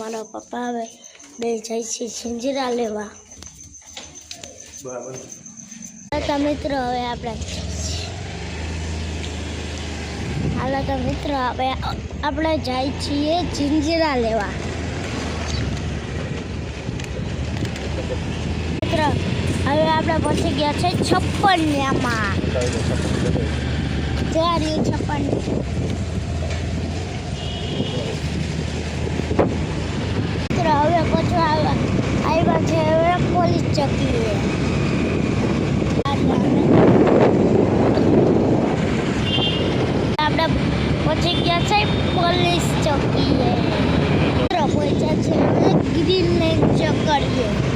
મારા પપ્પા હવે બે જાય છે સિંજરા લેવા. બરાબર. તો મિત્રો હવે આપણે હાલો તો મિત્રો હવે આપણે જાય છીએ જિંજરા લેવા. મિત્રો હવે આપણે પહોંચી ગયા છે 56 માં. ત્યારે 56 મિત્રો હવે પહોંચવા આવ્યા છે હવે પોલીસ ચોકીએ. આપણે પહોંચી ગયા છે પોલીસ ચોકીએ. મિત્રો પહોંચ્યા છે હવે ગ્રીન લાઈન ચોકડીએ.